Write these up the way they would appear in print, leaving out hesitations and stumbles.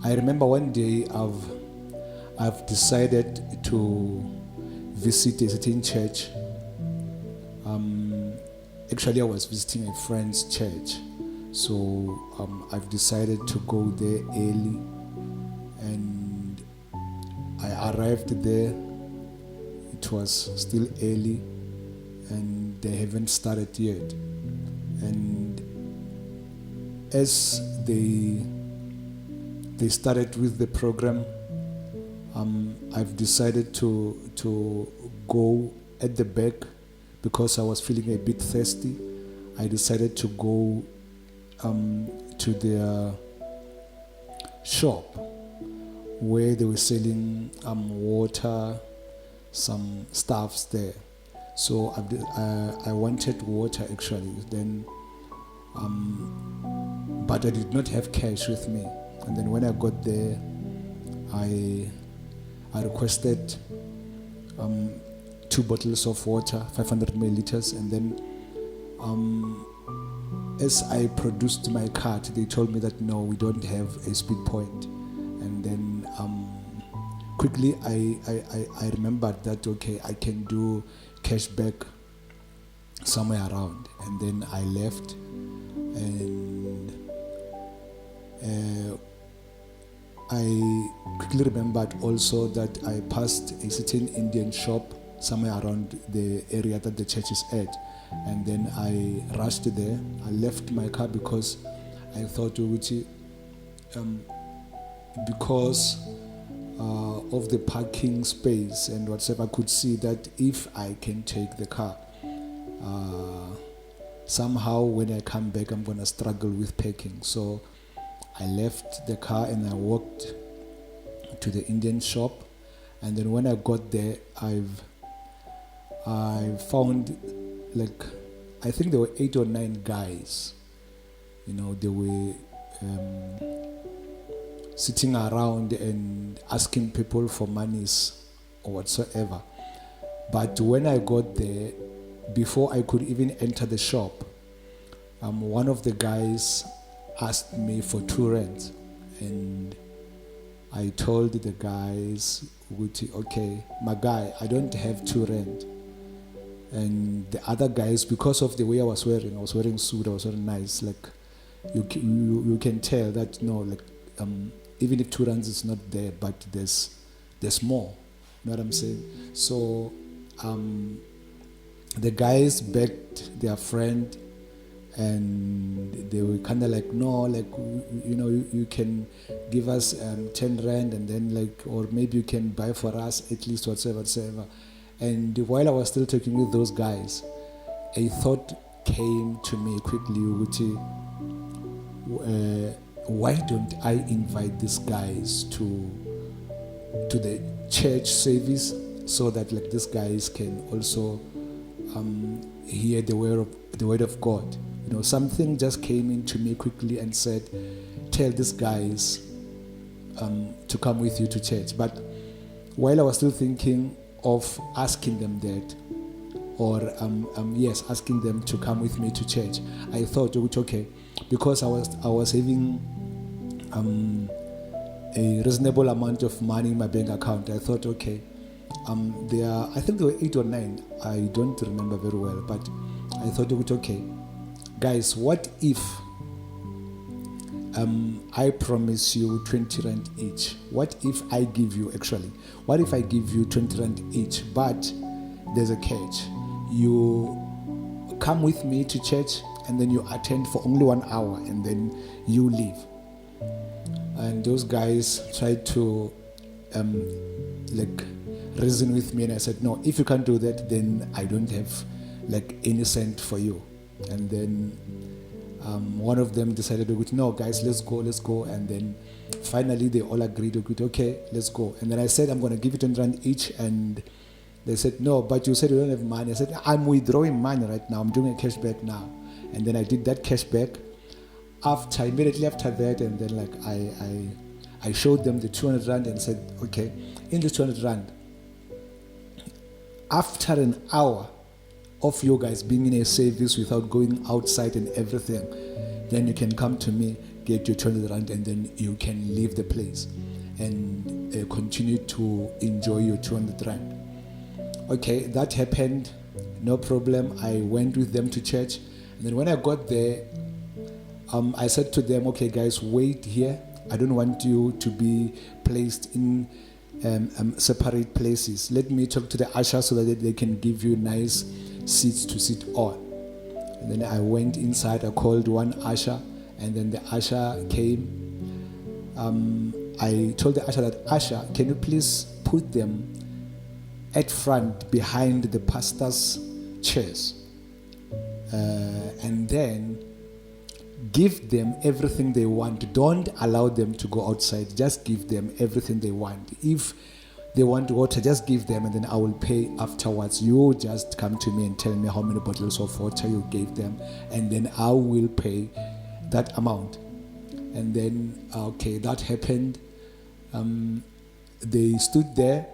I remember one day I've decided to visit a certain church. Actually, I was visiting a friend's church, so I've decided to go there early, and I arrived there. It was still early, and they haven't started yet. And as they started with the program, I've decided to go at the back because I was feeling a bit thirsty. I decided to go to their shop where they were selling water, some stuffs there. So I wanted water actually. Then, but I did not have cash with me. And then when I got there, I requested 2 bottles of water, 500 milliliters, and then as I produced my card, they told me that no, we don't have a speed point. And then quickly I remembered that okay, I can do cash back somewhere around. And then I left, and I quickly remembered also that I passed a certain Indian shop somewhere around the area that the church is at. And then I rushed there. I left my car because I thought because of the parking space and whatever, I could see that if I can take the car, somehow when I come back I'm going to struggle with parking. So I left the car and I walked to the Indian shop. And then when I got there, I found, like, I think there were 8 or 9 guys. You know, they were sitting around and asking people for monies or whatsoever. But when I got there, before I could even enter the shop, one of the guys asked me for 2 rand, and I told the guys, okay, my guy, I don't have 2 rand. And the other guys, because of the way I was wearing suit, I was wearing nice, like you can tell that no, like even if 2 rands is not there, but there's more. You know what I'm saying? So the guys begged their friend, and they were kind of like, no, like, you know, you can give us 10 rand, and then like, or maybe you can buy for us at least whatsoever. And while I was still talking with those guys, a thought came to me quickly, which why don't I invite these guys to the church service, so that like these guys can also hear the word of God. You know, something just came into me quickly and said, tell these guys to come with you to church. But while I was still thinking of asking them that, or asking them to come with me to church, I thought, okay, because I was having a reasonable amount of money in my bank account, I thought, okay, I think there were 8 or 9, I don't remember very well, but I thought, okay, guys, what if I promise you 20 rand each? What if I give you 20 rand each, but there's a catch. You come with me to church, and then you attend for only 1 hour, and then you leave. And those guys tried to reason with me, and I said, no, if you can't do that, then I don't have like any cent for you. And then one of them decided, no guys, let's go. And then finally they all agreed, okay, let's go. And then I said, I'm going to give you 20 rand each. And they said, no, but you said you don't have money. I said, I'm withdrawing money right now, I'm doing a cash back now. And then I did that cash back immediately after that. And then like I showed them the 200 rand and said, okay, in the 200 rand, after an hour of you guys being in a service without going outside and everything, then you can come to me get your 200 rand, and then you can leave the place and continue to enjoy your 200 rand. Okay, that happened, no problem. I went with them to church, and then when I got there, I said to them, okay guys, wait here. I don't want you to be placed in separate places. Let me talk to the usher so that they can give you nice seats to sit on. And then I went inside, I called one usher, and then the usher came. I told the usher that, usher, can you please put them at front behind the pastor's chairs, and then give them everything they want. Don't allow them to go outside. Just give them everything they want. If they want water, just give them, and then I will pay afterwards. You just come to me and tell me how many bottles of water you gave them, and then I will pay that amount. And then, okay, that happened. They stood there,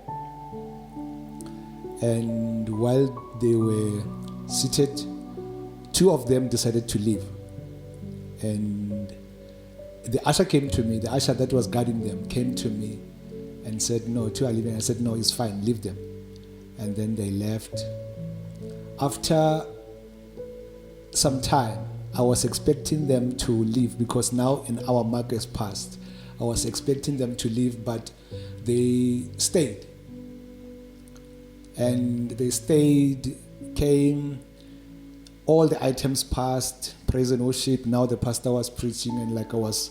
and while they were seated, two of them decided to leave. And the usher came to me, the usher that was guarding them came to me and said, no, two are leaving. I said, no, it's fine, leave them. And then they left. After some time, I was expecting them to leave because now an hour mark has passed. I was expecting them to leave, but they stayed. And they stayed, came, all the items passed, praise and worship. Now the pastor was preaching, and I was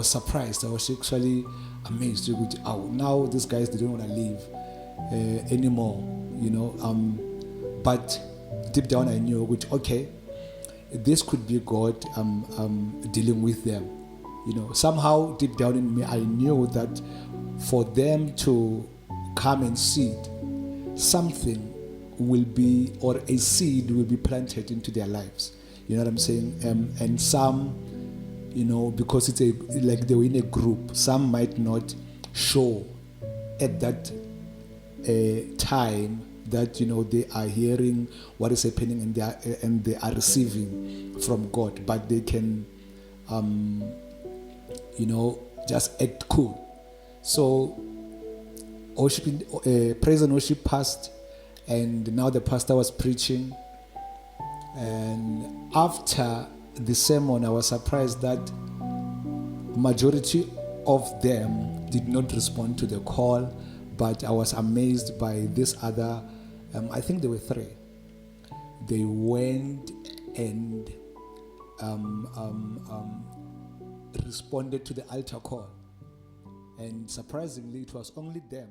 surprised. I was actually amazed. Now these guys, they don't want to leave anymore, But deep down I knew, okay, this could be God dealing with them. Somehow deep down in me, I knew that for them to come and sit, something will be, or a seed will be planted into their lives. You know what I'm saying? And some, because it's like they were in a group, some might not show at that time that they are hearing what is happening, and they are receiving from God, but they can just act cool. So worship, praise and worship passed, and now the pastor was preaching. And after the sermon, I was surprised that majority of them did not respond to the call, but I was amazed by this other, I think there were three. They went and responded to the altar call. And surprisingly, it was only them